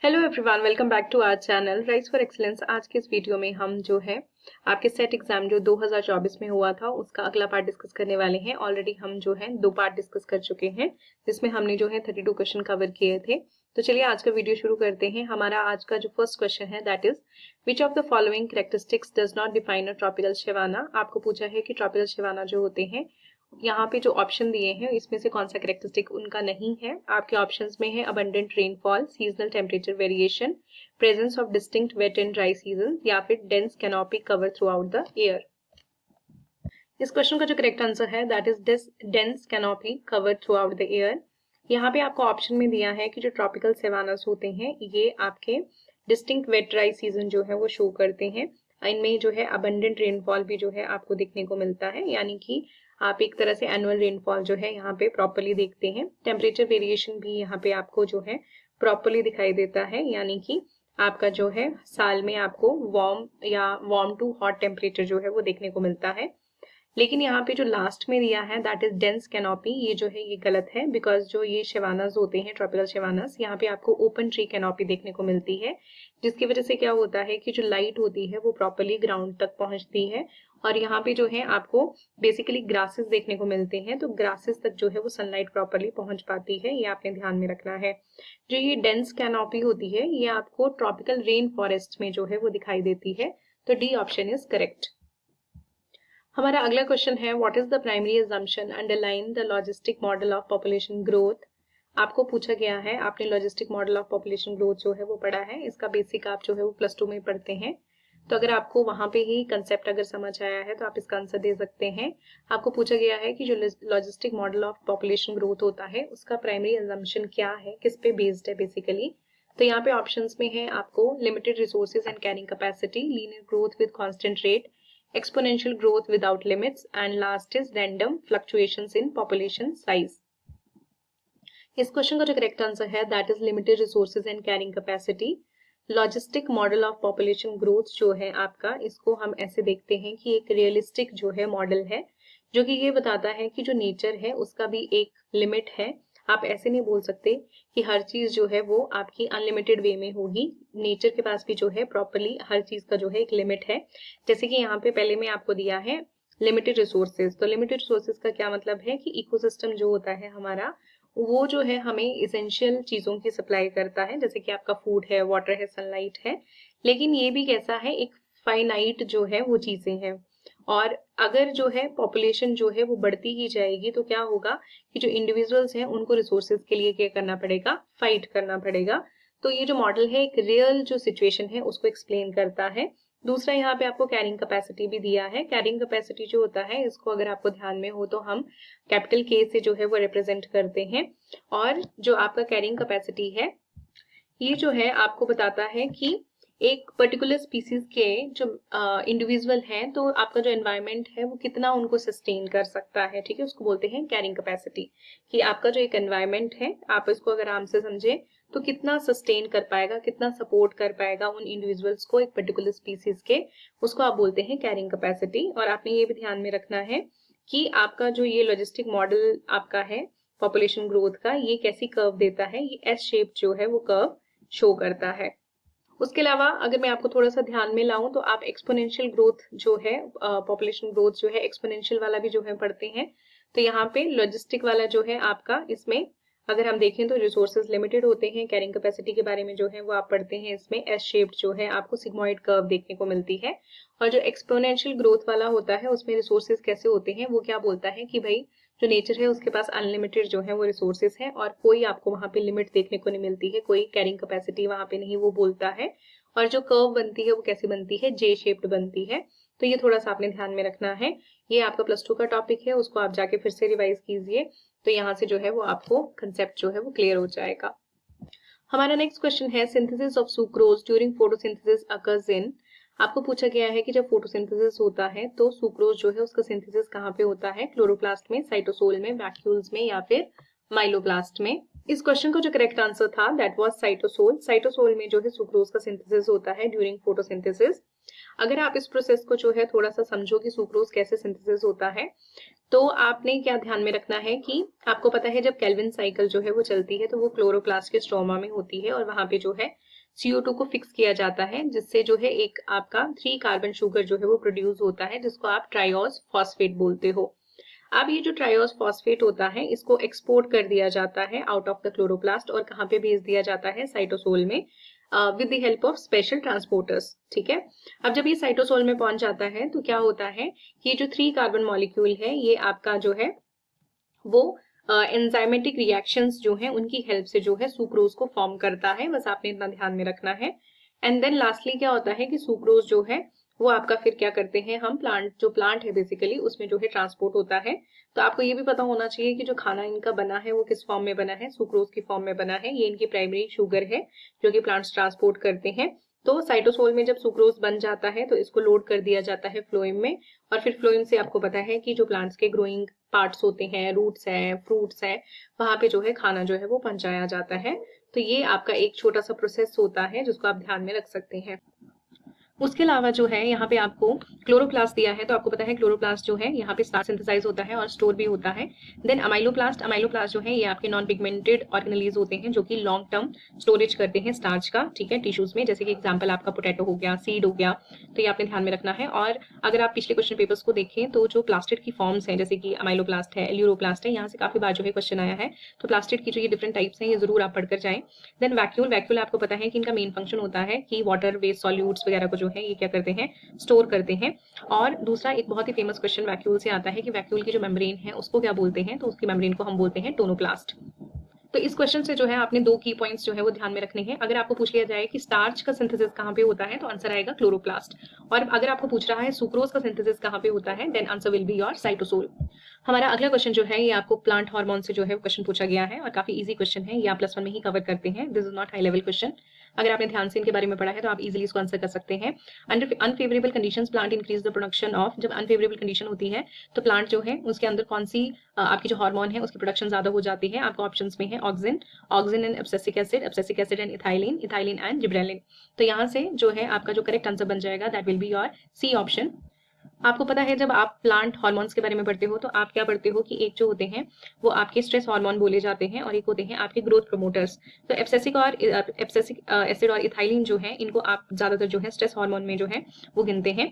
Hello everyone, welcome back to our channel rise for excellence. आज के इस video में हम जो है आपके सेट एग्जाम जो 2024 में हुआ था उसका अगला पार्ट डिस्कस करने वाले हैं। ऑलरेडी हम जो है 2 पार्ट डिस्कस कर चुके हैं जिसमें हमने जो है 32 क्वेश्चन कवर किए थे। तो चलिए आज का वीडियो शुरू करते हैं। हमारा आज का जो फर्स्ट क्वेश्चन है that is which of the following characteristics does not define a tropical savanna. आपको पूछा है कि ट्रॉपिकल शेवाना जो होते हैं, यहाँ पे जो ऑप्शन दिए हैं इसमें से कौन सा कैरेक्टरिस्टिक उनका नहीं है। आपके ऑप्शंस में है abundant rainfall, seasonal temperature variation, presence of distinct wet and dry season, या फिर dense canopy cover throughout the year. इस क्वेश्चन का जो करेक्ट आंसर है that is dense canopy cover throughout the year. यहाँ पे आपको option में दिया है कि जो ट्रॉपिकल सेवानास होते हैं ये आपके डिस्टिंक्ट वेट ड्राई सीजन जो है वो शो करते हैं। इनमें जो है अबंडेंट रेनफॉल भी जो है आपको देखने को मिलता है, यानी कि आप एक तरह से एनुअल रेनफॉल जो है यहाँ पे प्रॉपरली देखते हैं। टेम्परेचर वेरिएशन भी यहाँ पे आपको जो है प्रॉपरली दिखाई देता है, यानी कि आपका जो है साल में आपको वार्म या वार्म टू हॉट टेम्परेचर जो है वो देखने को मिलता है। लेकिन यहाँ पे जो लास्ट में दिया है दैट इज डेंस कैनोपी, ये जो है ये गलत है, बिकॉज जो ये शेवानास होते हैं ट्रॉपिकल शेवानास, यहाँ पे आपको ओपन ट्री कैनोपी देखने को मिलती है, जिसकी वजह से क्या होता है कि जो लाइट होती है वो प्रॉपरली ग्राउंड तक पहुंचती है। और यहाँ पे जो है आपको बेसिकली ग्रासेस देखने को मिलते हैं, तो ग्रासेस तक जो है वो सनलाइट प्रॉपरली पहुंच पाती है, ये आपने ध्यान में रखना है। जो ये डेंस कैनोपी होती है ये आपको ट्रॉपिकल रेन फॉरेस्ट में जो है वो दिखाई देती है। तो डी ऑप्शन इज करेक्ट। हमारा अगला क्वेश्चन है what is the primary assumption underline the logistic model of population growth. आपको पूछा गया है, आपने logistic model of population growth जो है वो पढ़ा है, इसका बेसिक आप जो है वो +2 में पढ़ते हैं। तो अगर आपको वहां पे ही कंसेप्ट अगर समझ आया है तो आप इसका आंसर दे सकते हैं। आपको पूछा गया है कि जो logistic model of population growth होता है उसका प्राइमरी अजम्पशन क्या है, किस पे बेस्ड है बेसिकली। तो यहाँ पे ऑप्शंस में है आपको limited resources and carrying capacity, linear growth with constant rate, exponential growth without limits, and last is random fluctuations in population size. इस क्वेश्चन का जो करेक्ट आंसर है that is limited resources and carrying capacity. Logistic model of population growth जो है आपका, इसको हम ऐसे देखते हैं कि एक रियलिस्टिक जो है मॉडल है, जो कि ये बताता है कि जो नेचर है उसका भी एक लिमिट है। आप ऐसे नहीं बोल सकते कि हर चीज जो है वो आपकी अनलिमिटेड वे में होगी। नेचर के पास भी जो है प्रॉपरली हर चीज का जो है एक लिमिट है। जैसे कि यहाँ पे पहले में आपको दिया है लिमिटेड रिसोर्सेज, तो लिमिटेड रिसोर्सेज का क्या मतलब है कि इकोसिस्टम जो होता है हमारा वो जो है हमें इसेंशियल चीजों की सप्लाई करता है, जैसे कि आपका फूड है, वाटर है, सनलाइट है। लेकिन ये भी कैसा है, एक फाइनाइट जो है वो चीजें हैं। और अगर जो है पॉपुलेशन जो है वो बढ़ती ही जाएगी तो क्या होगा कि जो इंडिविजुअल्स हैं उनको रिसोर्सेज के लिए क्या करना पड़ेगा, फाइट करना पड़ेगा। तो ये जो मॉडल है एक रियल जो सिचुएशन है उसको एक्सप्लेन करता है। दूसरा यहाँ पे आपको कैरिंग कैपेसिटी भी दिया है। कैरिंग कैपेसिटी जो होता है इसको अगर आपको ध्यान में हो तो हम कैपिटल के से जो है वो रिप्रेजेंट करते हैं। और जो आपका कैरिंग कैपेसिटी है ये जो है आपको बताता है कि एक पर्टिकुलर स्पीसीज के जो इंडिविजुअल हैं तो आपका जो एनवायरनमेंट है वो कितना उनको सस्टेन कर सकता है, ठीक है, उसको बोलते हैं कैरिंग कैपेसिटी। कि आपका जो एक एनवायरनमेंट है आप इसको अगर आराम से समझे तो कितना सस्टेन कर पाएगा, कितना सपोर्ट कर पाएगा उन इंडिविजुअल्स को एक पर्टिकुलर स्पीसीज के, उसको आप बोलते हैं कैरिंग कैपेसिटी। और आपने ये भी ध्यान में रखना है कि आपका जो ये लॉजिस्टिक मॉडल आपका है पॉपुलेशन ग्रोथ का, ये कैसी कर्व देता है, ये एस शेप जो है वो कर्व शो करता है। उसके अलावा अगर मैं आपको थोड़ा सा ध्यान में लाऊं तो आप एक्सपोनेंशियल ग्रोथ जो है पॉपुलेशन ग्रोथ जो है एक्सपोनेंशियल वाला भी जो है पढ़ते हैं। तो यहाँ पे लॉजिस्टिक वाला जो है आपका, इसमें अगर हम देखें तो रिसोर्सेज लिमिटेड होते हैं। कैरिंग कैपेसिटी के बारे में जो है वो आप पढ़ते हैं, इसमें एस शेप्ड जो है आपको सिग्मोइड कर्व देखने को मिलती है। और जो एक्सपोनेंशियल ग्रोथ वाला होता है उसमें रिसोर्सेज कैसे होते हैं, वो क्या बोलता है कि भाई जो नेचर है उसके पास अनलिमिटेड जो है वो रिसोर्सेज है और कोई आपको वहां पे लिमिट देखने को नहीं मिलती है, कोई कैरिंग कैपेसिटी वहां पे नहीं, वो बोलता है। और जो कर्व बनती है वो कैसी बनती है, जे शेप्ड बनती है। तो ये थोड़ा सा आपने ध्यान में रखना है। ये आपका +2 का टॉपिक है, उसको आप जाके फिर से रिवाइज कीजिए, तो यहाँ से जो है वो आपको कंसेप्ट जो है वो क्लियर हो जाएगा। हमारा नेक्स्ट क्वेश्चन है synthesis of sucrose during photosynthesis occurs in. आपको पूछा गया है कि जब फोटोसिंथेसिस होता है तो सुक्रोज जो है उसका सिंथेसिस कहाँ पे होता है, क्लोरोप्लास्ट में, साइटोसोल में, वैक्यूल्स में, या फिर माइलोब्लास्ट में। इस क्वेश्चन का जो करेक्ट आंसर था दैट वाज साइटोसोल। साइटोसोल में जो है सुक्रोज का सिंथेसिस होता है ड्यूरिंग फोटोसिंथेसिस। अगर आप इस प्रोसेस को जो है थोड़ा सा समझो कि सुक्रोज कैसे सिंथेसिस होता है, तो आपने क्या ध्यान में रखना है कि आपको पता है जब केल्विन साइकिल जो है वो चलती है तो वो क्लोरोप्लास्ट के स्ट्रोमा में होती है और वहां पे जो है CO2 को फिक्स किया जाता है, जिससे जो है एक आपका 3 कार्बन शुगर जो है वो प्रोड्यूस होता है, जिसको आप ट्राइओस फॉस्फेट बोलते हो। अब ये जो ट्राइओस फॉस्फेट होता है, इसको एक्सपोर्ट कर दिया जाता है आउट ऑफ द क्लोरोप्लास्ट और कहाँ पे भेज दिया जाता है, साइटोसोल में, with the help of special transporters. ठीक है। अब जब ये साइटोसोल में पहुंच जाता है तो क्या होता है कि ये जो 3 कार्बन मॉलिक्यूल है, ये आपका जो है वो एंजाइमेटिक रिएक्शंस जो है उनकी हेल्प से जो है सुक्रोज को फॉर्म करता है। बस आपने इतना ध्यान में रखना है। एंड देन लास्टली क्या होता है कि सुक्रोज जो है वो आपका फिर क्या करते हैं हम, प्लांट है बेसिकली, उसमें जो है ट्रांसपोर्ट होता है। तो आपको ये भी पता होना चाहिए कि जो खाना इनका बना है वो किस फॉर्म में बना है, सुक्रोज की फॉर्म में बना है। ये इनकी प्राइमरी शुगर है जो कि प्लांट्स ट्रांसपोर्ट करते हैं। तो साइटोसोल में जब सुक्रोज बन जाता है तो इसको लोड कर दिया जाता है फ्लोएम में, और फिर फ्लोएम से आपको पता है कि जो प्लांट्स के ग्रोइंग पार्ट्स होते हैं, रूट्स हैं, फ्रूट्स हैं, वहां पे जो है खाना जो है वो पहुंचाया जाता है। तो ये आपका एक छोटा सा प्रोसेस होता है जिसको आप ध्यान में रख सकते हैं। उसके अलावा जो है यहाँ पे आपको क्लोरोप्लास्ट दिया है, तो आपको पता है क्लोरोप्लास्ट जो है यहाँ पे स्टार्च सिंथेसाइज होता है और स्टोर भी होता है। देन अमाइलोप्लास्ट जो है ये आपके नॉन पिगमेंटेड ऑर्गेनेलीज होते हैं जो कि लॉन्ग टर्म स्टोरेज करते हैं स्टार्च का, ठीक है, टिश्यूज में। जैसे कि एग्जांपल आपका पोटैटो हो गया, सीड हो गया, तो ये आपने ध्यान में रखना है। और अगर आप पिछले क्वेश्चन पेपर्स को देखें तो जो प्लास्टिड की फॉर्म्स हैं, जैसे कि अमाइलोप्लास्ट है, एल्यूरोप्लास्ट है, यहाँ से काफी बार जो है क्वेश्चन आया है। तो प्लास्टिड की जो ये डिफरेंट टाइप्स हैं ये जरूर आप पढ़कर जाएं। देन वैक्यूल आपको पता है कि इनका मेन फंक्शन होता है कि वाटर वेस्ट सॉल्यूट्स वगैरह को जो है ये क्या करते हैं, स्टोर करते हैं। और दूसरा एक बहुत ही फेमस क्वेश्चन वैक्यूल से आता है कि वैक्यूल की जो मेम्ब्रेन है उसको क्या बोलते हैं, तो उसकी मेम्ब्रेन को हम बोलते हैं टोनोप्लास्ट। तो इस क्वेश्चन से जो है आपने 2 की पॉइंट्स जो है वो ध्यान में रखने हैं। अगर आपको पूछ लिया जाए कि स्टार्च का सिंथेसिस कहाँ पे होता है तो आंसर आएगा क्लोरोप्लास्ट। और अगर आपको पूछ रहा है सुक्रोज का सिंथेसिस कहाँ पे होता है, then answer will be your cytosol. हमारा अगला क्वेश्चन जो है ये आपको प्लांट हार्मोन से जो है क्वेश्चन पूछा गया है और काफी इजी क्वेश्चन है, ये आप +1 में ही कवर करते हैं। This is not high level question. अगर आपने ध्यान से इनके बारे में पढ़ा है तो आप इजीली इसको आंसर कर सकते हैं। Under unfavourable conditions plant increase the production of. जब अनफेवरेबल कंडीशन होती है तो प्लांट जो है उसके अंदर कौन सी आपकी जो हार्मोन है उसकी प्रोडक्शन ज्यादा हो जाती है। आपको ऑप्शंस में है auxin and abscisic acid and ethylene and gibberellin. तो यहाँ से जो है आपका जो करेक्ट आंसर बन जाएगा that will be your C option. आपको पता है जब आप प्लांट हार्मोन्स के बारे में पढ़ते हो तो आप क्या पढ़ते हो कि एक जो होते हैं वो आपके स्ट्रेस हार्मोन बोले जाते हैं और एक होते हैं आपके ग्रोथ प्रमोटर्स। तो एब्सिसिक एसिड और इथाइलिन जो है इनको आप ज्यादातर जो है स्ट्रेस हार्मोन में जो है वो गिनते हैं।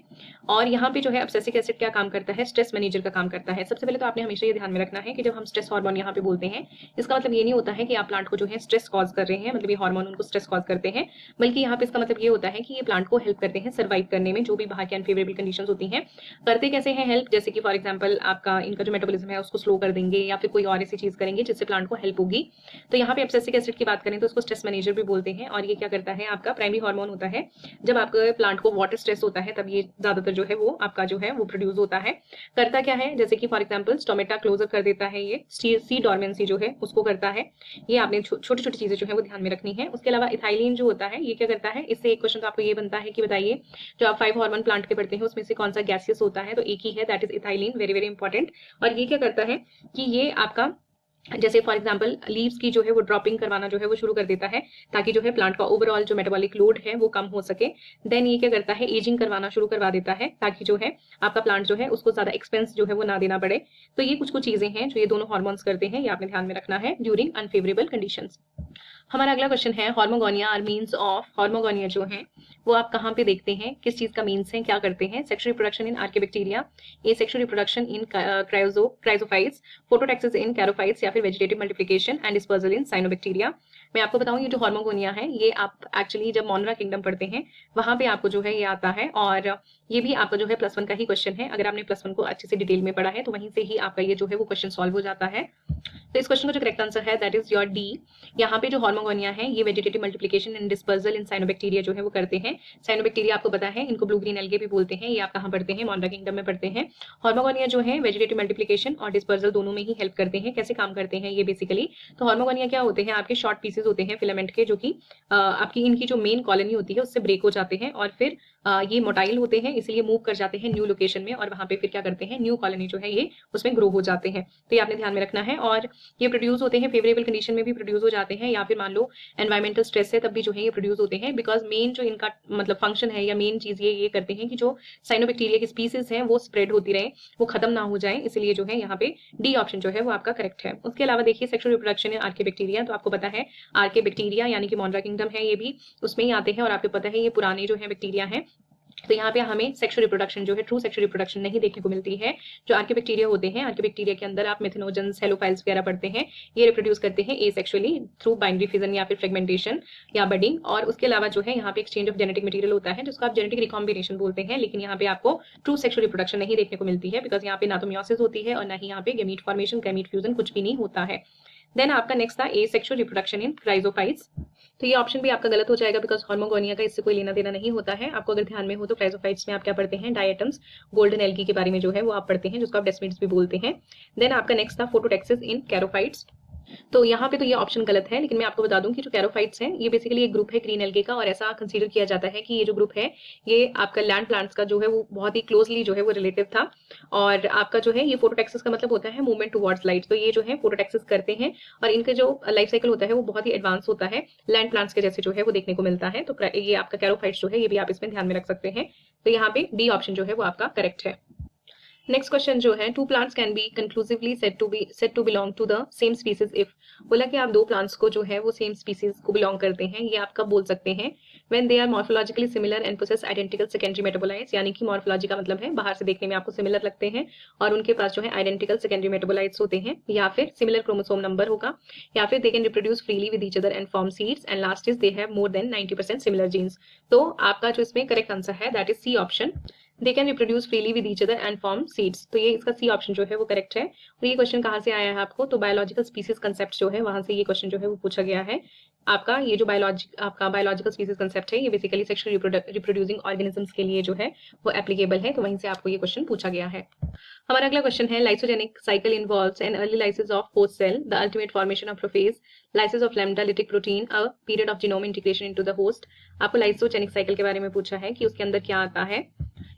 और यहाँ पे जो है एब्सिसिक एसिड क्या काम करता है, स्ट्रेस मैनेजर का काम करता है। सबसे पहले तो आपने हमेशा ये ध्यान में रखना है कि जब हम स्ट्रेस हार्मोन यहाँ पे बोलते हैं इसका मतलब ये नहीं होता है कि आप प्लांट को जो है स्ट्रेस कॉज कर रहे हैं, मतलब ये हार्मोन उनको स्ट्रेस कॉज करते हैं, बल्कि यहाँ पे इसका मतलब ये होता है कि ये प्लांट को हेल्प करते हैं सर्वाइव करने में जो भी बाहर की अनफेवरेबल कंडीशंस होती हैं। करते कैसे हैं हेल्प, जैसे कि फॉर एग्जांपल आपका इनका जो मेटाबॉलिज्म है उसको स्लो कर देंगे या फिर कोई और ऐसी चीज करेंगे जिससे प्लांट को हेल्प होगी। तो यहाँ पे एब्सिसिक एसिड की बात करें तो उसको स्ट्रेस मैनेजर भी बोलते हैं और ये क्या करता है, आपका प्राइमरी हार्मोन होता है। जब आपके प्लांट को वाटर स्ट्रेस होता है तब ये ज्यादातर जो है वो आपका जो है वो प्रोड्यूस होता है। करता क्या है, जैसे कि फॉर एग्जाम्पल स्टोमेटा क्लोजर कर देता है, ये सी डॉर्मेंसी जो है उसको करता है। ये आपने छोटी छोटी चीजें जो है वो ध्यान में रखनी है। उसके अलावा इथाइलिन जो होता है ये क्या करता है, इससे एक क्वेश्चन तो आपको ये बनता है कि बताइए जो आप 5 हार्मोन प्लांट के पढ़ते हैं उसमें से कौन सा गैसियस होता है, तो एक ही है, that is ethylene. Very very important. और ये क्या करता है कि ये आपका जैसे फॉर एग्जांपल लीव्स की जो है वो ड्रॉपिंग करवाना जो है वो शुरू कर देता है ताकि जो है प्लांट का ओवरऑल जो मेटाबॉलिक लोड है वो कम हो सके। देन ये क्या करता है, एजिंग करवाना शुरू करवा देता है ताकि जो है आपका प्लांट जो है उसको ज्यादा एक्सपेंस जो है वो ना देना पड़े। तो ये कुछ कुछ चीजें हैं जो ये दोनों हार्मोन्स करते हैं, ये आपने ध्यान में रखना है ड्यूरिंग अनफेवरेबल कंडीशंस। हमारा अगला क्वेश्चन है हॉर्मोगोनिया और मीन्स ऑफ। हॉर्मोगोनिया जो है वो आप कहाँ पे देखते हैं, किस चीज का मीन्स है, क्या करते हैं। सेक्सुअल रिप्रोडक्शन इन आर्कियोबैक्टीरिया, ये सेक्सुअल रिप्रोडक्शन इन क्रायोफाइट्स, फोटोटैक्सिस इन कैरोफाइट्स या फिर vegetative multiplication and dispersal in cyanobacteria. मैं आपको बताऊं ये जो हॉर्मोगोनिया है ये आप एक्चुअली जब मोनरा किंगडम पढ़ते हैं वहां पे आपको जो है ये आता है और ये भी आपका जो है +1 का ही क्वेश्चन है। अगर आपने +1 को अच्छे से डिटेल में पढ़ा है तो वहीं से ही आपका ये जो है वो क्वेश्चन सॉल्व हो जाता है। तो इस क्वेश्चन का जो करेक्ट आंसर है दैट इज योर डी। यहाँ पे जो हॉर्मोगोनिया है ये vegetative multiplication and dispersal in cyanobacteria जो है वो करते हैं। साइनोबैक्टीरिया आपको पता है इनको ब्लू ग्रीन एल्गे भी बोलते हैं, ये आप कहाँ पढ़ते हैं, मोनरा किंगडम में पढ़ते हैं। हॉर्मोगोनिया जो है वेजिटेटिव मल्टीप्लिकेशन और डिस्पर्सल दोनों में ही हेल्प करते हैं। कैसे काम करते हैं ये बेसिकली, तो हॉर्मोगोनिया क्या होते हैं, आपके शॉर्ट पीसेज होते हैं फिलामेंट के जो कि आपकी इनकी जो मेन कॉलोनी होती है उससे ब्रेक हो जाते हैं और फिर ये मोटाइल होते हैं, इसलिए मूव कर जाते हैं न्यू लोकेशन में और वहां पे फिर क्या करते हैं, न्यू कॉलोनी जो है ये उसमें ग्रो हो जाते हैं। तो ये आपने ध्यान में रखना है। और ये प्रोड्यूस होते हैं फेवरेबल कंडीशन में भी प्रोड्यूस हो जाते हैं, या फिर मान लो एनवायरमेंटल स्ट्रेस है तब भी जो है ये प्रोड्यूस होते हैं। बिकॉज मेन जो इनका मतलब फंक्शन है या मेन चीज ये करते हैं कि जो साइनोबैक्टीरिया की स्पीसीज हैं वो स्प्रेड होती रहे, वो खत्म ना हो जाए, इसलिए जो है यहाँ पे डी ऑप्शन जो है वो आपका करेक्ट है। उसके अलावा देखिए सेक्सुअल रिप्रोडक्शन इन आर्कियोबैक्टीरिया, तो आपको पता है आर्कियोबैक्टीरिया यानी कि मोनरा किंगडम है, ये भी उसमें ही आते हैं और आपको पता है ये पुराने जो है बैक्टीरिया हैं। तो यहाँ पे हमें सेक्सुअल रिप्रोडक्शन जो है ट्रू सेक्सुअल रिप्रोडक्शन नहीं देखने को मिलती है। जो आर्कियोबैक्टीरिया होते हैं, आर्कियोबैक्टीरिया के अंदर आप मेथिनोजेंस, हेलोफाइल्स वगैरह पढ़ते हैं, ये रिप्रोड्यूस करते हैं एसेक्सुअली थ्रू बाइनरी फिजन या फिर फ्रेगमेंटेशन या बडिंग। और उसके अलावा जो है यहाँ पे एक्सचेंज ऑफ जेनेटिक मटेरियल होता है जिसको आप जेनेटिक रिकॉम्बिनेशन बोलते हैं, लेकिन यहाँ पे आपको ट्रू सेक्सुअल रिप्रोडक्शन नहीं देखने को मिलती है, बिकॉज यहाँ पे ना तो मियोसिस होती है और ना ही यहाँ पे गैमीट फॉर्मेशन, गैमीट फ्यूजन कुछ भी नहीं होता है। देन आपका नेक्स्ट था एसेक्सुअल रिप्रोडक्शन इन क्राइजोफाइट्स, तो ये ऑप्शन भी आपका गलत हो जाएगा बिकॉज हार्मोगोनिया का इससे कोई लेना देना नहीं होता है। आपको अगर ध्यान में हो तो क्राइजोफाइट्स में आप क्या पढ़ते हैं, डायटम्स, गोल्डन एल्गी के बारे में जो है वो आप पढ़ते हैं, जिसको आप डेस्मिड्स भी बोलते हैं। देन आपका नेक्स्ट था फोटोटेक्सिस इन कैरोफाइट्स, तो यहाँ पे तो ये ऑप्शन गलत है, लेकिन मैं आपको बता दूं कि जो कैरोफाइट्स हैं ये बेसिकली एक ग्रुप है ग्रीन एल्गे का, और ऐसा कंसीडर किया जाता है कि ये जो ग्रुप है ये आपका लैंड प्लांट्स का जो है वो बहुत ही क्लोजली जो है वो रिलेटिव था। और आपका जो है ये फोटोटेक्सिस का मतलब होता है मूवमेंट टुवर्ड्स लाइट, तो ये जो है फोटोटेक्सिस करते हैं और इनका जो लाइफ साइकिल होता है वो बहुत ही एडवांस होता है, लैंड प्लांट्स के जैसे जो है वो देखने को मिलता है। तो ये आपका कैरोफाइट्स जो है ये भी आप इसमें ध्यान में रख सकते हैं। तो यहाँ पे डी ऑप्शन जो है वो आपका करेक्ट है। नेक्स्ट क्वेश्चन जो है, two plants can be conclusively said to belong to the same species if, बोला कि आप दो प्लांट्स को जो है वो सेम स्पीसीज को बिलोंग करते हैं, ये आप कब बोल सकते हैं, when they are morphologically similar and possess identical secondary metabolites, यानी कि मॉर्फोलॉजी का मतलब है बाहर से देखने में आपको सिमिलर लगते हैं और उनके पास जो है आइडेंटिकल सेकेंडरी मेटाबोलाइट्स होते हैं, या फिर सिमिलर क्रोमोसोम नंबर होगा, या फिर they can reproduce freely with each other and form seeds, and last is they have more than 90% similar genes. तो आपका जो इसमें करेक्ट आंसर है that is C option, they can reproduce freely with each other and form seeds. तो ये इसका C option जो है वो करेक्ट है। और ये क्वेश्चन कहाँ से आया है आपको, तो बायोलॉजिकल स्पीसीज कंसेप्ट जो है वहां से ये क्वेश्चन जो है वो पूछा गया है। आपका ये जो आपका बायोलॉजिकल स्पीसीज कंसेप्ट है ये बेसिकली सेक्सुअली रिप्रोड्यूसिंग ऑर्गेनिजम्स के लिए जो है वो एप्लीकेबल है, तो वहीं से आपको ये क्वेश्चन पूछा गया है। हमारा अगला क्वेश्चन है, lysogenic cycle involves an early lysis of host cell, the ultimate formation of prophage, lysis of lambda lytic protein, a period of genome integration into the host. आपको लाइसोजेनिक साइकिल के बारे में पूछा है कि उसके अंदर क्या आता है।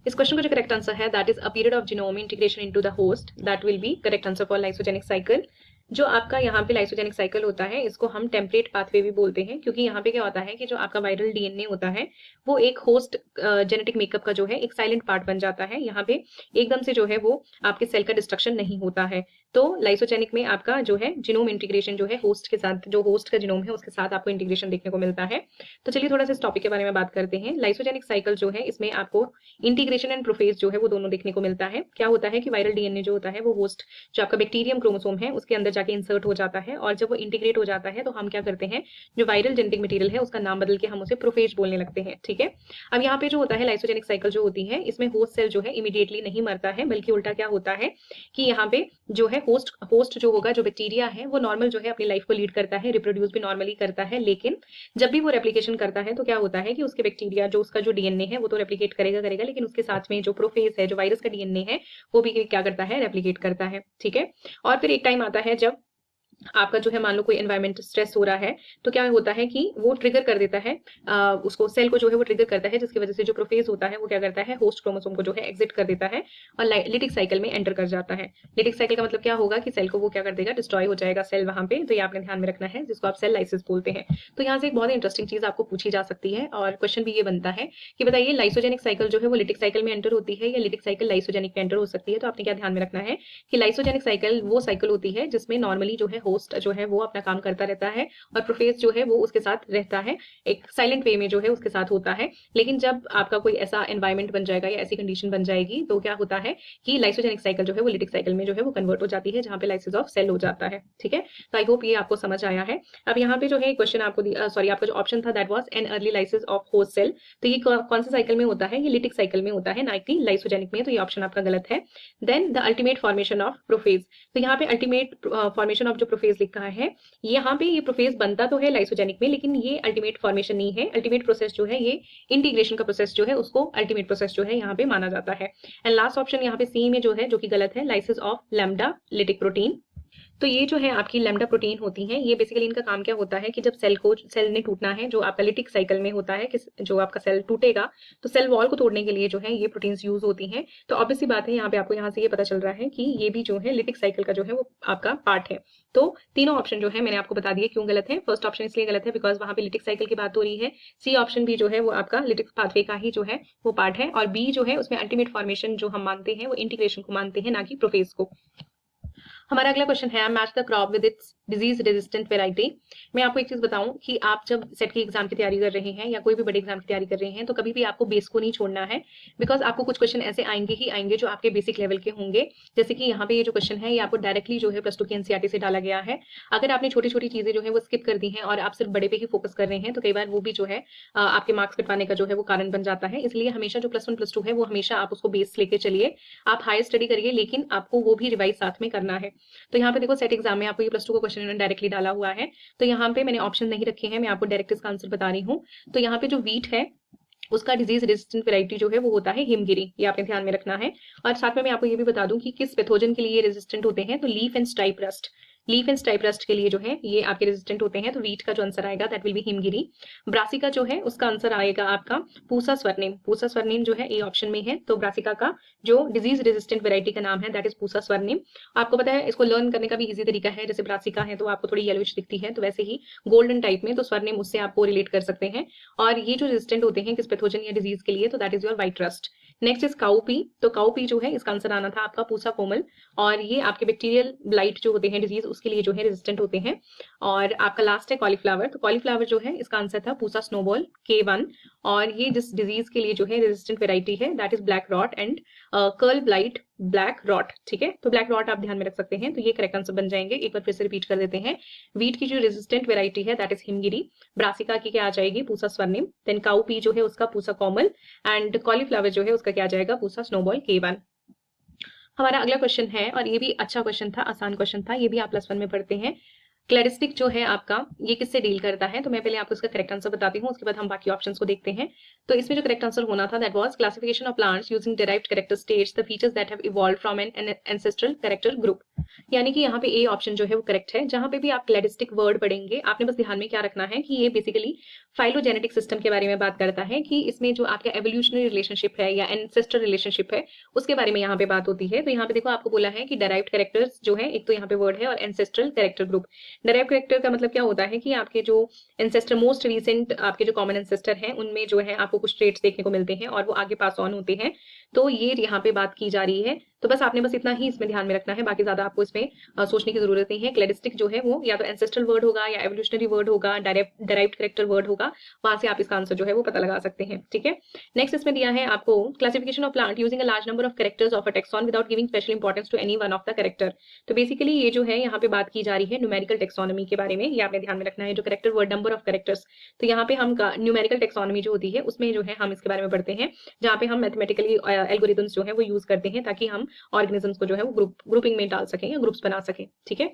इस क्वेश्चन का जो करेक्ट आंसर है that is a period of genome integration into the host, that will B correct answer for lysogenic cycle. जो आपका यहाँ पे लाइसोजेनिक साइकिल होता है इसको हम टेम्पलेट पाथवे भी बोलते हैं, क्योंकि यहाँ पे क्या होता है कि जो आपका वायरल डीएनए होता है वो एक होस्ट जेनेटिक मेकअप का जो है एक साइलेंट पार्ट बन जाता है, यहाँ पे एकदम से जो है वो आपके सेल का डिस्ट्रक्शन नहीं होता है। तो लाइसोजेनिक में आपका जो है जीनोम इंटीग्रेशन जो है होस्ट के साथ, जो होस्ट का जीनोम है उसके साथ आपको इंटीग्रेशन देखने को मिलता है। तो चलिए थोड़ा सा इस टॉपिक के बारे में बात करते हैं। लाइसोजेनिक साइकिल जो है इसमें आपको इंटीग्रेशन एंड प्रोफेज जो है वो दोनों देखने को मिलता है। क्या होता है कि वायरल डीएनए जो होता है वो होस्ट जो आपका बैक्टीरियम क्रोमोसोम है उसके अंदर जाके इंसर्ट हो जाता है, और जब वो इंटीग्रेट हो जाता है तो हम क्या करते हैं, जो वायरल जेनेटिक मटेरियल है उसका नाम बदल के हम उसे प्रोफेज बोलने लगते हैं। ठीक है, अब यहाँ पे जो होता है लाइसोजेनिक साइकिल जो होती है इसमें होस्ट सेल जो है इमीडिएटली नहीं मरता है, बल्कि उल्टा क्या होता है कि यहाँ पे जो है होस्ट जो होगा, जो बैक्टीरिया है वो नॉर्मल जो है अपनी लाइफ को लीड करता है, रिप्रोड्यूस भी नॉर्मली करता है, लेकिन जब भी वो रेप्लिकेशन करता है तो क्या होता है कि उसके बैक्टीरिया जो उसका जो डीएनए है वो तो रेप्लिकेट करेगा, लेकिन उसके साथ में जो प्रोफेज है, जो वायरस का डीएनए है वो भी क्या करता है, रेप्लिकेट करता है। ठीक है, और फिर एक टाइम आता है जब आपका जो है मान लो कोई एनवायरमेंट स्ट्रेस हो रहा है तो क्या होता है कि वो ट्रिगर कर देता है उसको, सेल को जो है वो ट्रिगर करता है, जिसकी वजह से जो प्रोफेज होता है वो क्या करता है, होस्ट क्रोमोसोम को जो है एग्जिट कर देता है और लिटिक साइकिल में एंटर कर जाता है। लिटिक साइकिल का मतलब क्या होगा कि सेल को वो क्या कर देगा, डिस्ट्रॉय हो जाएगा सेल वहां पे। तो ये आपने ध्यान में रखना है, जिसको आप सेल लाइसिस बोलते हैं। तो यहाँ से एक बहुत इंटरेस्टिंग चीज आपको पूछी जा सकती है और क्वेश्चन भी ये बनता है कि बताइए लाइसोजेनिक साइकिल जो है वो लिटिक साइकिल में एंटर होती है या लिटिक साइकिल लाइसोजेनिक में एंटर हो सकती है। तो आपने क्या ध्यान में रखना है कि लाइसोजेनिक साइकिल वो साइकिल होती है जिसमें नॉर्मली जो है होस्ट जो है वो अपना काम करता रहता है और प्रोफेज जो है वो उसके साथ रहता है, एक साइलेंट वे में जो है उसके साथ होता है। लेकिन जब आपका कोई ऐसा एनवायरमेंट बन जाएगा या ऐसी कंडीशन बन जाएगी तो क्या होता है कि लाइसोजेनिक साइकिल जो है वो लिटिक साइकिल में जो है वो कन्वर्ट हो जाती है, जहां पे लाइसिस ऑफ सेल हो जाता है। ठीक है, तो आई होप ये आपको समझ आया है। अब यहाँ पे जो है क्वेश्चन आपको सॉरी आपका जो ऑप्शन था that was an early lysis of host cell, तो ये कौन सा साइकिल में होता है, ये लिटिक साइकिल में होता है, ना कि लाइसोजेनिक में। तो ये ऑप्शन आपका गलत है। Then the ultimate formation of prophage, तो यहाँ पे अल्टीमेट फॉर्मेशन ऑफ जो प्रोफेज लिखा है, यहाँ पे ये प्रोफेज बनता तो है लाइसोजेनिक में, लेकिन ये अल्टीमेट फॉर्मेशन नहीं है। अल्टीमेट प्रोसेस जो है ये इंटीग्रेशन का प्रोसेस जो है उसको अल्टीमेट प्रोसेस जो है यहाँ पे माना जाता है। एंड लास्ट ऑप्शन यहाँ पे सी में जो है, जो कि गलत है, lysis of lambda lytic protein. तो ये जो है आपकी लैम्डा प्रोटीन होती हैं, ये बेसिकली इनका काम क्या होता है कि जब सेल ने टूटना है, जो आपका लिटिक साइकिल में होता है कि जो आपका सेल टूटेगा, तो सेल वॉल को तोड़ने के लिए जो है ये प्रोटीन्स यूज होती हैं। तो ऑब्वियस सी बात है, यहाँ पे आपको यहाँ से ये पता चल रहा है कि ये भी जो है लिटिक साइकिल का जो है वो आपका पार्ट है। तो तीनों ऑप्शन जो है मैंने आपको बता दिए क्यों गलत है। फर्स्ट ऑप्शन इसलिए गलत है बिकॉज वहां पे लिटिक साइकिल की बात हो रही है। सी ऑप्शन भी जो है वो आपका लिटिक पाथवे का ही जो है वो पार्ट है, और बी जो है उसमें अल्टीमेट फॉर्मेशन जो हम मानते हैं वो इंटीग्रेशन को मानते हैं, ना कि प्रोफेज को। हमारा अगला क्वेश्चन है match the crop with its disease resistant variety. मैं आपको एक चीज बताऊं कि आप जब सेट की एग्जाम की तैयारी कर रहे हैं या कोई भी बड़े एग्जाम की तैयारी कर रहे हैं, तो कभी भी आपको बेस को नहीं छोड़ना है, बिकॉज आपको कुछ क्वेश्चन ऐसे आएंगे ही आएंगे जो आपके बेसिक लेवल के होंगे। जैसे कि यहाँ पे ये जो क्वेश्चन है ये आपको डायरेक्टली जो है प्लस टू की एनसीईआरटी से डाला गया है। अगर आपने छोटी छोटी चीजें जो है वो स्किप कर दी हैं और आप सिर्फ बड़े पे ही फोकस कर रहे हैं, तो कई बार वो भी जो है आपके मार्क्स कटवाने का जो है वो कारण बन जाता है। इसलिए हमेशा जो प्लस वन प्लस टू है वो हमेशा आप उसको बेस लेके चलिए। आप हायर स्टडी करिए, लेकिन आपको वो भी रिवाइज साथ में करना है। तो यहाँ पे देखो सेट एग्जाम में आपको ये प्लस टू का क्वेश्चन डायरेक्टली डाला हुआ है, तो यहाँ पे मैंने ऑप्शन नहीं रखे हैं, मैं आपको डायरेक्ट इसका आंसर बता रही हूँ। तो यहाँ पे जो वीट है उसका डिजीज रेजिस्टेंट वैरायटी जो है वो होता है हिमगिरी, ये आपने ध्यान में रखना है। और साथ में मैं आपको ये भी बता दूं कि किस पैथोजन के लिए रेजिस्टेंट होते हैं। तो leaf and stipe rust, leaf and stipe rust के लिए जो है ये आपके रेजिस्टेंट होते हैं। तो वीट का जो आंसर आएगा that will B Himgiri. Brassica जो है उसका आंसर आएगा आपका पूसा स्वर्णिम। पूसा स्वर्णिम जो है ए ऑप्शन में है। तो ब्रासिका का जो डिजीज रेजिस्टेंट वैरायटी का नाम है दैट इज पूसा स्वर्णिम। आपको पता है इसको लर्न करने का भी इजी तरीका है। जैसे ब्रासिका है तो आपको थोड़ी येलोइश दिखती है, तो वैसे ही गोल्डन टाइप में, तो स्वर्णिम उससे आपको रिलेट कर सकते हैं। और ये जो रेजिस्टेंट होते हैं किस पैथोजन या डिजीज के लिए, तो that is your white rust. Next is cowpea. तो काउपी जो है इसका आंसर आना था आपका पूसा कोमल, और ये आपके बैक्टीरियल ब्लाइट जो होते हैं डिजीज उसके लिए जो है रेजिस्टेंट होते हैं। और आपका लास्ट है कॉलीफ्लावर। तो कॉलीफ्लावर जो है इसका आंसर था पूसा स्नोबॉल K1, और ये जिस डिजीज के लिए जो है रेजिस्टेंट वेराइटी है that is black rot and curl blight black rot. ठीक है, तो ब्लैक रॉट आप ध्यान में रख सकते हैं। तो ये करेक्ट आंसर बन जाएंगे। एक बार फिर से रिपीट कर देते हैं। वीट की जो रेजिस्टेंट वेराइटी है दैट इज हिमगिरी। ब्रासिका की क्या आ जाएगी पूसा स्वर्णिम। देन काउपी जो है उसका पूसा कोमल, एंड कॉलीफ्लावर जो है उसका क्या आ जाएगा पूसा स्नोबॉल K1। हमारा अगला क्वेश्चन है, और ये भी अच्छा क्वेश्चन था, आसान क्वेश्चन था, ये भी आप प्लस वन में पढ़ते हैं। क्लैरिस्टिक जो है आपका ये किससे डील करता है, तो मैं पहले आपको इसका करेक्ट आंसर बताती हूँ, उसके बाद हम बाकी ऑप्शंस को देखते हैं। तो इसमें जो करेक्ट आंसर होना था that was classification of plants using derived character states the features that have evolved from an ancestral character group. यानी कि यहाँ पे ए ऑप्शन जो है वो करेक्ट है। जहां पे भी आप क्लैरिस्टिक वर्ड पढ़ेंगे आपने बस ध्यान में क्या रखना है कि ये बेसिकली फाइलोजेनेटिक सिस्टम के बारे में बात करता है, कि इसमें जो आपका एवोल्यूशनरी रिलेशनशिप है या एंसेस्टर रिलेशनशिप है उसके बारे में यहाँ पे बात होती है। तो यहाँ पे देखो आपको बोला है कि डिराइव्ड कैरेक्टर्स जो है, एक तो यहाँ पे वर्ड है, और ancestral character group. Derived character का मतलब क्या होता है कि आपके जो एंसेस्टर मोस्ट रिसेंट आपके जो कॉमन एंसेस्टर हैं उनमें जो है आपको कुछ ट्रेट्स देखने को मिलते हैं और वो आगे पास ऑन होते हैं। तो ये यहाँ पे बात की जा रही है। तो बस आपने बस इतना ही इसमें ध्यान में रखना है, बाकी ज्यादा आपको इसमें सोचने की जरूरत नहीं है। क्लैरिस्टिक जो है वो या तो एंसेस्ट्रल वर्ड होगा या एवोल्यूशनरी वर्ड होगा, डायरेक्ट कैरेक्टर वर्ड होगा, वहां से आप इसका आंसर जो है वो पता लगा सकते हैं। ठीक है, नेक्स्ट इसमें दिया है आपको classification of plant using a large number of characters of a taxon without giving special importance to any one of the character. तो बेसिकली ये जो है यहाँ पे बात की जा रही है न्यूमेरिकल टेक्सोनॉमी के बारे में। ये आपने ध्यान में रखना है, जो character word number of characters, तो यहाँ पे हम न्यूमेरिकल टेक्सोनॉमी जो होती है उसमें जो है हम इसके बारे में पढ़ते हैं, जहाँ पे हम मैथमेटिकली एल्गोरिथम्स जो है वो यूज करते हैं ताकि हम ऑर्गेनिजम्स को जो है वो ग्रुपिंग में डाल सकें या ग्रुप्स बना सकें। ठीक है,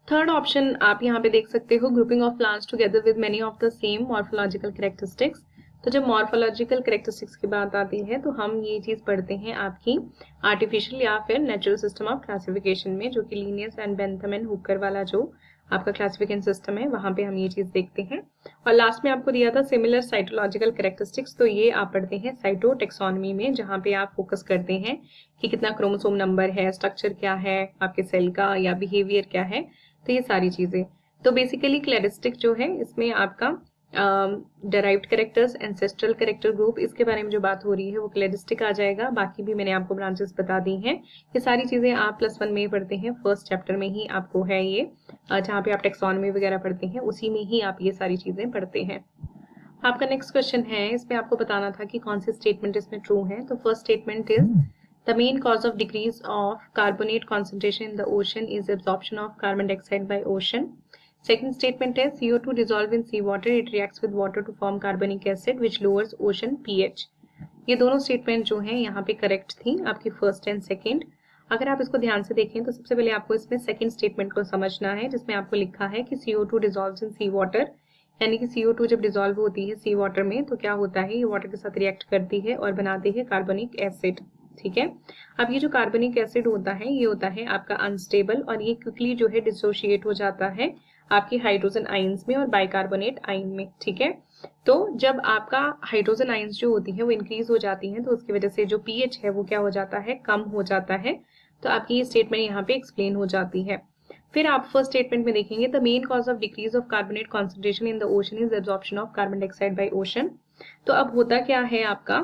थर्ड ऑप्शन आप यहाँ पे देख सकते हो, grouping of plants together with many of the same morphological characteristics. तो जब मॉर्फोलॉजिकल कैरेक्टरिस्टिक्स की बात आती है तो हम ये चीज पढ़ते हैं आपकी आर्टिफिशियल या फिर नेचुरल सिस्टम ऑफ क्लासिफिकेशन में, जो कि Linnaeus and Bentham and Hooker वाला जो आपका क्लासिफिकेशन सिस्टम है वहां पे हम ये चीज देखते हैं। और लास्ट में आपको दिया था सिमिलर साइटोलॉजिकल कैरेक्टरिस्टिक्स, तो ये आप पढ़ते हैं साइटोटेक्सोनमी में, जहां पे आप फोकस करते हैं कि कितना क्रोमोसोम नंबर है, स्ट्रक्चर क्या है आपके सेल का, या बिहेवियर क्या है, तो ये सारी चीजें। तो बेसिकली क्लैरिस्टिक जो है इसमें आपका derived characters, ancestral character group, इसके बारे में जो बात हो रही है वो क्लैरिस्टिक आ जाएगा। बाकी भी मैंने आपको ब्रांचेस बता दी हैं। ये सारी चीजें आप प्लस वन में ही पढ़ते हैं, फर्स्ट चैप्टर में ही आपको है ये, जहाँ पे आप टेक्सोनॉमी वगैरह पढ़ते हैं उसी में ही आप ये सारी चीजें पढ़ते हैं। आपका नेक्स्ट क्वेश्चन है, इसमें आपको बताना था कि कौन सी स्टेटमेंट इसमें ट्रू है। तो first statement is the main cause of decrease of carbonate concentration in the ocean is absorption of carbon dioxide by ocean. Second statement है CO2 dissolve in seawater, it reacts with water to form carbonic acid which lowers ocean pH। ये दोनों statement जो हैं यहाँ पे correct थी आपकी first and second. अगर आप इसको ध्यान से देखें तो सबसे पहले आपको इसमें सेकंड स्टेटमेंट को समझना है, जिसमें आपको लिखा है कि CO2 dissolves in seawater, यानी कि CO2 जब डिजोल्व होती है सी वाटर में तो क्या होता है, ये वाटर के साथ रिएक्ट करती है और बनाती है कार्बोनिक एसिड। ठीक है। अब ये जो कार्बनिक एसिड होता है ये होता है आपका अनस्टेबल और ये क्विकली जो है डिसोशिएट हो जाता है आपकी हाइड्रोजन आयंस में और बाइकार्बोनेट आयन में, ठीक है। तो जब आपका हाइड्रोजन आयंस जो होती है वो इंक्रीज हो जाती हैं तो उसकी वजह से जो पीएच है वो क्या हो जाता है, कम हो जाता है। तो आपकी ये स्टेटमेंट यहाँ पे एक्सप्लेन हो जाती है। फिर आप फर्स्ट स्टेटमेंट में देखेंगे the main cause of decrease of carbonate concentration in the ocean is absorption of carbon dioxide by ocean. तो अब होता क्या है आपका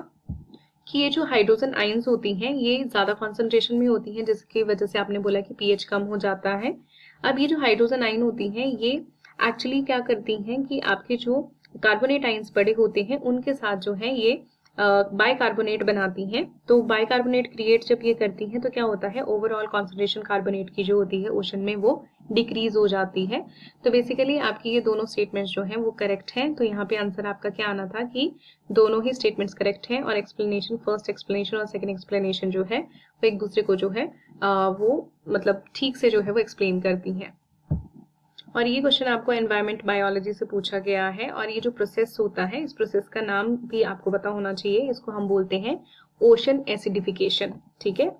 कि ये जो हाइड्रोजन आयंस होती हैं ये ज्यादा कॉन्सेंट्रेशन में होती हैं जिसकी वजह से आपने बोला कि पीएच कम हो जाता है। अब ये जो हाइड्रोजन आयन होती हैं ये एक्चुअली क्या करती हैं कि आपके जो कार्बोनेट आयंस बड़े होते हैं उनके साथ जो है ये बाइकार्बोनेट बनाती हैं। तो बाइकार्बोनेट क्रिएट जब ये करती हैं तो क्या होता है, ओवरऑल कॉन्सेंट्रेशन कार्बोनेट की जो होती है ओशन में वो डिक्रीज हो जाती है। तो बेसिकली आपकी ये दोनों स्टेटमेंट्स जो हैं वो करेक्ट हैं। तो यहाँ पे आंसर आपका क्या आना था कि दोनों ही स्टेटमेंट्स करेक्ट हैं और एक्सप्लेनेशन, फर्स्ट एक्सप्लेनेशन और सेकंड एक्सप्लेनेशन जो है वो एक दूसरे को जो है वो मतलब ठीक से जो है वो एक्सप्लेन करती हैं। और ये क्वेश्चन आपको एनवायरमेंट बायोलॉजी से पूछा गया है और ये जो प्रोसेस होता है इस प्रोसेस का नाम भी आपको पता होना चाहिए, इसको हम बोलते हैं ओशन एसिडिफिकेशन, ठीक है।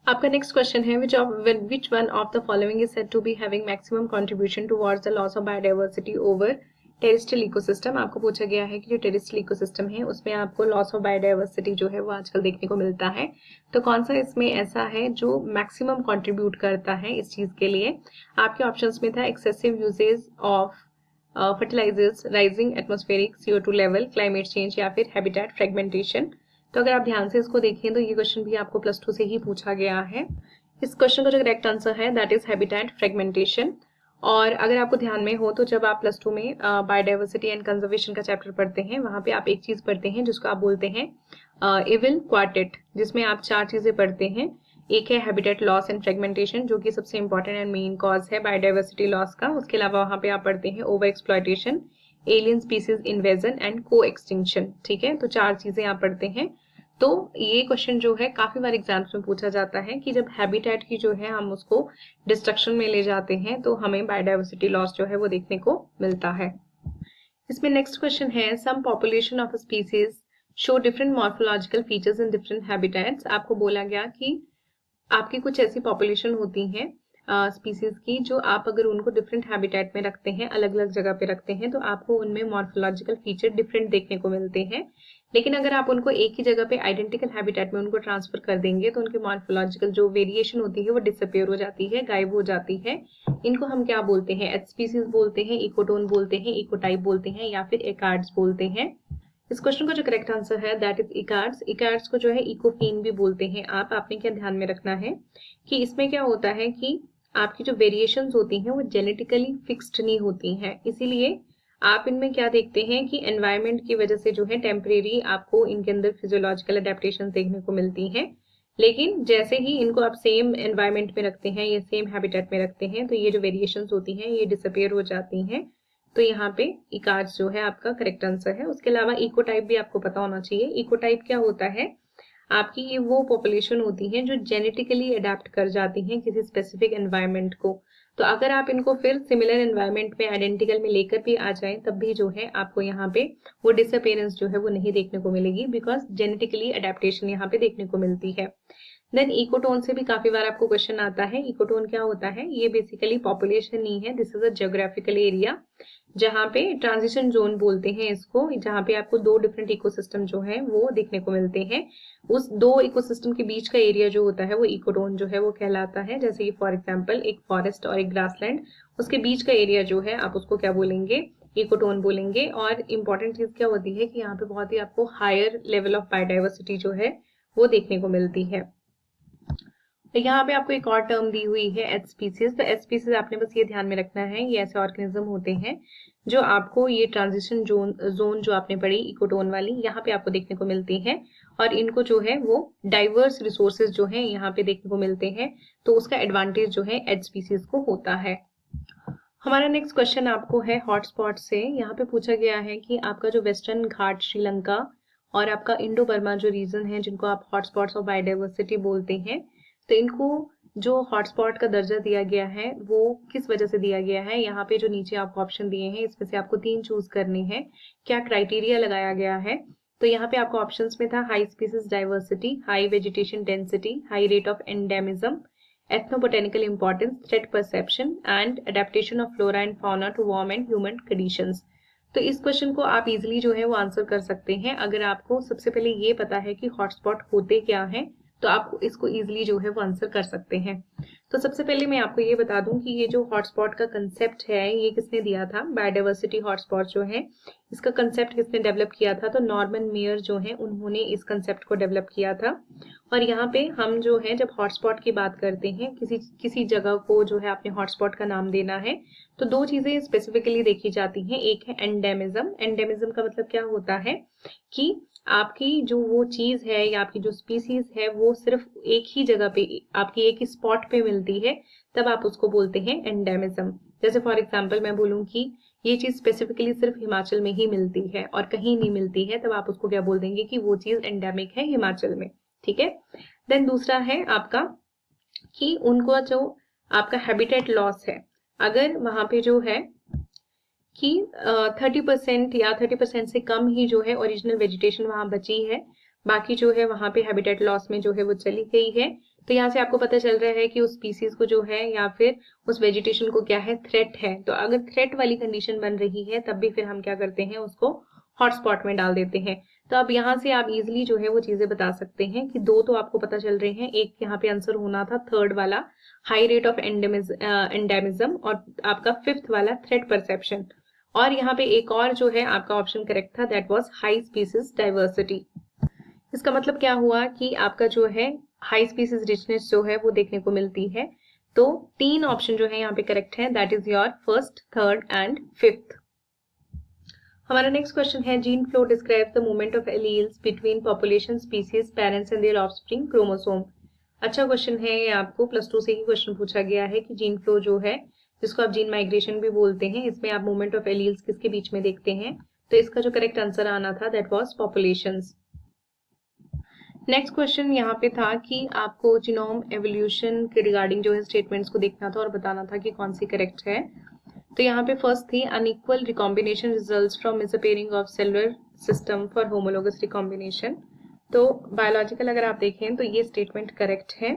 आपका नेक्स्ट क्वेश्चन है which one of the following is said to be having maximum contribution towards the loss of biodiversity over terrestrial ecosystem. आपको पूछा गया है कि जो टेरिस्ट्रियल इकोसिस्टम है उसमें आपको लॉस ऑफ बायोडाइवर्सिटी जो है वो आजकल देखने को मिलता है। तो कौन सा इसमें ऐसा है जो मैक्सिमम कंट्रीब्यूट करता है इस चीज के लिए। आपके ऑप्शंस में था excessive usage of fertilisers, rising atmospheric CO2 level, climate change या फिर हैबिटेट फ्रेगमेंटेशन। तो अगर आप ध्यान से इसको देखें तो ये क्वेश्चन भी आपको +2 से ही पूछा गया है। इस क्वेश्चन का जो करेक्ट आंसर है दैट इज हैबिटेट फ्रेगमेंटेशन। और अगर आपको ध्यान में हो तो जब आप +2 में बायोडाइवर्सिटी एंड कंजर्वेशन का चैप्टर पढ़ते हैं वहां पे आप एक चीज पढ़ते हैं जिसको आप बोलते हैं इविल क्वार्टेट, जिसमें आप 4 चीजें पढ़ते हैं। एक है हैबिटेट लॉस एंड फ्रेगमेंटेशन जो कि सबसे इंपॉर्टेंट एंड मेन कॉज है बायोडाइवर्सिटी लॉस का। उसके अलावा वहां पे आप पढ़ते हैं over exploitation, alien species invasion and को एक्सटिंक्शन, ठीक है। तो 4 चीजें आप पढ़ते हैं। तो ये क्वेश्चन जो है काफी बार एग्जाम्स में पूछा जाता है कि जब हैबिटेट की जो है हम उसको डिस्ट्रक्शन में ले जाते हैं तो हमें बायोडाइवर्सिटी लॉस जो है वो देखने को मिलता है। इसमें नेक्स्ट क्वेश्चन है some population of species show different morphological features in different habitats. आपको बोला गया कि आपकी कुछ ऐसी पॉपुलेशन होती हैं स्पीसीज की जो आप अगर उनको डिफरेंट हैबिटेट में रखते हैं, अलग अलग जगह पे रखते हैं तो आपको उनमें मॉर्फोलॉजिकल फीचर डिफरेंट देखने को मिलते हैं। लेकिन अगर आप उनको एक ही जगह पे आइडेंटिकल हैबिटेट में उनको ट्रांसफर कर देंगे तो उनके मॉर्फोलॉजिकल जो वेरिएशन होती है वो डिसअपियर हो जाती है, गायब हो जाती है। इनको हम क्या बोलते हैं, एच स्पीसीज बोलते हैं, इकोटोन बोलते हैं, इकोटाइप बोलते हैं या फिर एकार्ड्स बोलते हैं। इस क्वेश्चन का जो करेक्ट आंसर है दैट इज इकार्ड्स। इकार्ड्स को जो है इकोफीन भी बोलते हैं। आपने क्या ध्यान में रखना है कि इसमें क्या होता है कि आपकी जो वेरिएशंस होती हैं वो जेनेटिकली फिक्स्ड नहीं होती हैं, इसीलिए आप इनमें क्या देखते हैं कि एनवायरनमेंट की वजह से जो है टेम्परेरी आपको इनके अंदर फिजियोलॉजिकल अडेप्टेशन देखने को मिलती हैं। लेकिन जैसे ही इनको आप सेम एनवायरनमेंट में रखते हैं या सेम हैबिटेट में रखते हैं तो ये जो वेरिएशंस होती हैं ये डिसअपियर हो जाती हैं। तो यहाँ पे इकार्ड्स जो है आपका करेक्ट आंसर है। उसके अलावा इकोटाइप भी आपको पता होना चाहिए। इकोटाइप क्या होता है, आपकी ये वो पॉपुलेशन होती है जो जेनेटिकली अडेप्ट कर जाती हैं किसी स्पेसिफिक एनवायरनमेंट को। तो अगर आप इनको फिर सिमिलर एनवायरनमेंट में आइडेंटिकल में लेकर भी आ जाएं तब भी जो है आपको यहाँ पे वो डिसअपियरेंस जो है वो नहीं देखने को मिलेगी, बिकॉज जेनेटिकली अडेप्टेशन यहाँ पे देखने को मिलती है। देन इकोटोन से भी काफी बार आपको क्वेश्चन आता है। इकोटोन क्या होता है, ये बेसिकली पॉपुलेशन नहीं है, this is a geographical area जहाँ पे ट्रांजिशन जोन बोलते हैं इसको, जहाँ पे आपको 2 डिफरेंट इकोसिस्टम जो है वो देखने को मिलते हैं। उस 2 इकोसिस्टम के बीच का एरिया जो होता है वो इकोटोन जो है वो कहलाता है। जैसे कि फॉर एग्जांपल एक फॉरेस्ट और एक ग्रासलैंड, उसके बीच का एरिया जो है आप उसको क्या बोलेंगे, इकोटोन बोलेंगे। और इम्पॉर्टेंट चीज क्या होती है कि यहाँ पे बहुत ही आपको हायर लेवल ऑफ बायोडाइवर्सिटी जो है वो देखने को मिलती है। तो यहाँ पे आपको एक और टर्म दी हुई है एच स्पीसीज। तो एच स्पीसीज आपने बस ये ध्यान में रखना है, ये ऐसे ऑर्गेनिज्म होते हैं जो आपको ये ट्रांजिशन जोन जो आपने पढ़ी इकोटोन वाली, यहाँ पे आपको देखने को मिलती है। और इनको जो है वो डाइवर्स रिसोर्सेज जो है यहाँ पे देखने को मिलते हैं। तो उसका एडवांटेज जो है एच स्पीसीज को होता है। हमारा नेक्स्ट क्वेश्चन आपको है हॉटस्पॉट से। यहाँ पे पूछा गया है कि आपका जो वेस्टर्न घाट श्रीलंका और आपका इंडो बर्मा जो रीजन है जिनको आप हॉटस्पॉट्स ऑफ बायोडाइवर्सिटी बोलते हैं, तो इनको जो हॉटस्पॉट का दर्जा दिया गया है वो किस वजह से दिया गया है। यहाँ पे जो नीचे आपको ऑप्शन दिए हैं इसमें से आपको 3 चूज करने हैं। क्या क्राइटेरिया लगाया गया है तो यहाँ पे आपको ऑप्शंस में था high species diversity, high vegetation density, high rate of endemism, ethnobotanical importance, threat perception and adaptation of flora and fauna to warm and human conditions. तो इस क्वेश्चन को आप इजीली जो है वो आंसर कर सकते हैं अगर आपको सबसे पहले ये पता है कि हॉटस्पॉट होते क्या हैं, तो आप इसको इजीली जो है वो आंसर कर सकते हैं। तो सबसे पहले मैं आपको ये बता दूं कि ये जो हॉटस्पॉट का कंसेप्ट है ये किसने दिया था। बायोडाइवर्सिटी हॉटस्पॉट जो है इसका कंसेप्ट किसने डेवलप किया था, तो नॉर्मन मेयर जो है उन्होंने इस कंसेप्ट को डेवलप किया था। और यहाँ पे हम जो है जब हॉटस्पॉट की बात करते हैं, किसी जगह को जो है अपने हॉटस्पॉट का नाम देना है, तो दो चीजें स्पेसिफिकली देखी जाती हैं। एक है एंडेमिज्म। एंडेमिज्म का मतलब क्या होता है कि आपकी जो वो चीज है या आपकी जो स्पीसीज है वो सिर्फ एक ही जगह पे, आपकी एक ही स्पॉट पे मिलती है, तब आप उसको बोलते हैं एंडेमिज्म। जैसे फॉर एग्जांपल मैं बोलूं कि ये चीज स्पेसिफिकली सिर्फ हिमाचल में ही मिलती है और कहीं नहीं मिलती है, तब आप उसको क्या बोल देंगे कि वो चीज एंडेमिक है हिमाचल में। ठीक है। देन दूसरा है आपका कि उनको जो आपका हैबिटेट लॉस है, अगर वहां पे जो है कि 30% या 30% से कम ही जो है ओरिजिनल वेजिटेशन वहां बची है, बाकी जो है वहां पे हैबिटेट लॉस में जो है वो चली गई है, तो यहाँ से आपको पता चल रहा है कि उस स्पीसीज को जो है या फिर उस वेजिटेशन को क्या है, थ्रेट है। तो अगर थ्रेट वाली कंडीशन बन रही है तब भी फिर हम क्या करते हैं, उसको हॉटस्पॉट में डाल देते हैं। तो अब यहाँ से आप इजिली जो है वो चीजें बता सकते हैं कि दो तो आपको पता चल रहे हैं, एक यहाँ पे आंसर होना था थर्ड वाला हाई रेट ऑफ एंडेमिज्म और आपका फिफ्थ वाला थ्रेट परसेप्शन, और यहाँ पे एक और जो है आपका ऑप्शन करेक्ट था, that was high species diversity. इसका मतलब क्या हुआ कि आपका जो है हाई स्पीसीज रिचनेस जो है वो देखने को मिलती है। तो तीन ऑप्शन जो है यहाँ पे करेक्ट है, that is your first, third and fifth. हमारा नेक्स्ट क्वेश्चन है gene flow describes the movement of alleles between population species parents and there offspring chromosome. अच्छा क्वेश्चन है ये, आपको +2 से ही क्वेश्चन पूछा गया है कि जीन फ्लो जो है, जिसको आप जीन माइग्रेशन भी बोलते हैं, इसमें आप मूवमेंट ऑफ एलील्स किसके बीच में देखते हैं। तो इसका जो करेक्ट आंसर आना था that was populations. Next question यहाँ पे था कि आपको जीनोम एवोल्यूशन के रिगार्डिंग जो है स्टेटमेंट्स को देखना था और बताना था कि कौन सी करेक्ट है। तो यहाँ पे फर्स्ट थी unequal recombination results from misappearing of cellular system for homologous recombination. तो बायोलॉजिकल अगर आप देखें तो ये स्टेटमेंट करेक्ट है,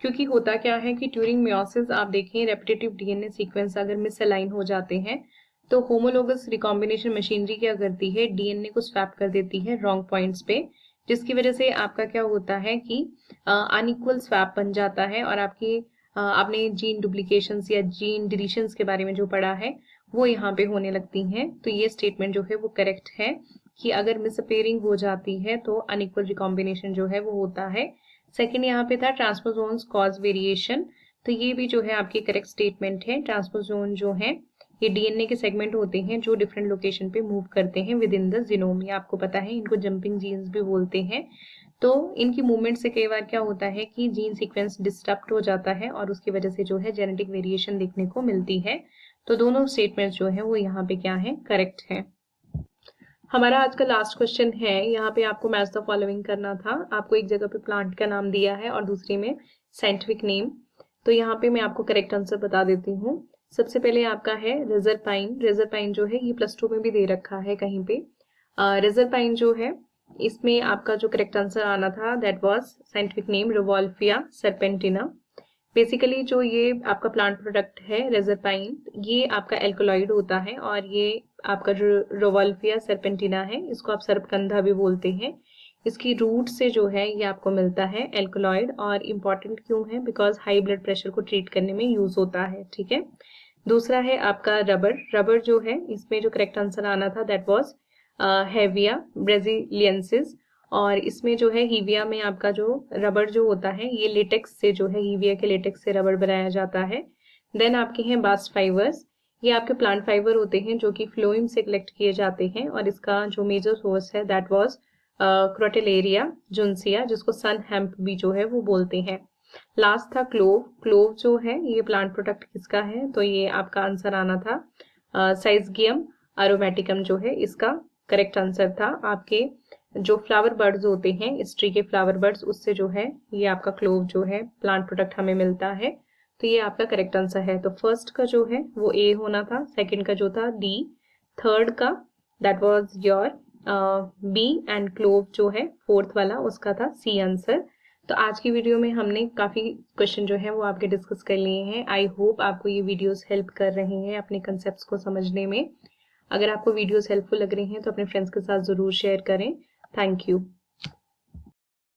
क्योंकि होता क्या है कि ड्यूरिंग मियोसिस आप देखें रेपिटेटिव डीएनए सीक्वेंस अगर मिसअलाइन हो जाते हैं, तो होमोलोगस रिकॉम्बिनेशन मशीनरी क्या करती है, डीएनए को स्वैप कर देती है रॉन्ग पॉइंट्स पे, जिसकी वजह से आपका क्या होता है कि अनइक्वल स्वैप बन जाता है और आपकी आपने जीन डुप्लीकेशंस या जीन डिलीशंस के बारे में जो पढ़ा है वो यहाँ पे होने लगती हैं। तो ये स्टेटमेंट जो है वो करेक्ट है कि अगर मिसअपेयरिंग हो जाती है तो अनइक्वल रिकॉम्बिनेशन जो है वो होता है। सेकंड यहाँ पे था ट्रांसपोजोन्स कॉज वेरिएशन, तो ये भी जो है आपकी करेक्ट स्टेटमेंट है। ट्रांसपोजोन जो है ये डीएनए के सेगमेंट होते हैं जो डिफरेंट लोकेशन पे मूव करते हैं विद इन द जीनोम, ये आपको पता है, इनको जंपिंग जीन्स भी बोलते हैं। तो इनकी मूवमेंट से कई बार क्या होता है कि जीन सीक्वेंस डिस्टर्ब हो जाता है और उसकी वजह से जो है जेनेटिक वेरिएशन देखने को मिलती है। तो दोनों स्टेटमेंट्स जो है वो यहाँ पे क्या है, करेक्ट है। हमारा आज का लास्ट क्वेश्चन है, यहाँ पे आपको मैच द फॉलोइंग करना था। आपको एक जगह पे प्लांट का नाम दिया है और दूसरी में साइंटिफिक नेम। तो यहाँ पे मैं आपको करेक्ट आंसर बता देती हूँ। सबसे पहले आपका है रेजरपाइन। रेजरपाइन जो है ये +2 में भी दे रखा है कहीं पे। रेजरपाइन जो है इसमें आपका जो करेक्ट आंसर आना था that was scientific name rauvolfia serpentina. Basically जो ये आपका प्लांट प्रोडक्ट है रेजरपाइन, ये आपका एल्कोलॉइड होता है और ये आपका जो रिवॉल्फिया सर्पेंटिना है इसको आप सर्पकंधा भी बोलते हैं। इसकी रूट से जो है ये आपको मिलता है एल्कोलॉइड, और इम्पॉर्टेंट क्यों है, बिकॉज हाई ब्लड प्रेशर को ट्रीट करने में यूज होता है। ठीक है। दूसरा है आपका रबर। रबर जो है इसमें जो करेक्ट आंसर आना था दैट वाज हेविया ब्राजीलियंसिस, और इसमें जो है हीविया में आपका जो रबर जो होता है ये लेटेक्स से जो है हीविया के लेटेक्स से रबर बनाया जाता है। देन आपके हैं बास्ट फाइबर्स। ये आपके प्लांट फाइबर होते हैं जो कि फ्लोएम से कलेक्ट किए जाते हैं और इसका जो मेजर सोर्स है दैट वाज क्रोटेलेरिया जुनसिया, जिसको सन हेम्प भी जो है वो बोलते हैं। लास्ट था क्लोव। क्लोव जो है ये प्लांट प्रोडक्ट किसका है, तो ये आपका आंसर आना था साइजगियम अरोमेटिकम जो है इसका करेक्ट आंसर था। आपके जो फ्लावर बर्ड्स होते हैं इस ट्री के फ्लावर बर्ड्स, उससे जो है ये आपका क्लोव जो है प्लांट प्रोडक्ट हमें मिलता है। तो ये आपका करेक्ट आंसर है। तो फर्स्ट का जो है वो ए होना था, सेकंड का जो था डी, थर्ड का that was your B and clove जो है फोर्थ वाला उसका था सी आंसर। तो आज की वीडियो में हमने काफ़ी क्वेश्चन जो है वो आपके डिस्कस कर लिए हैं। आई होप आपको ये वीडियोस हेल्प कर रही हैं अपने कंसेप्ट्स को समझने में। अगर आपको वीडियोस हेल्पफुल लग रही हैं तो अपने फ्रेंड्स के साथ ज़रूर शेयर करें। Thank you.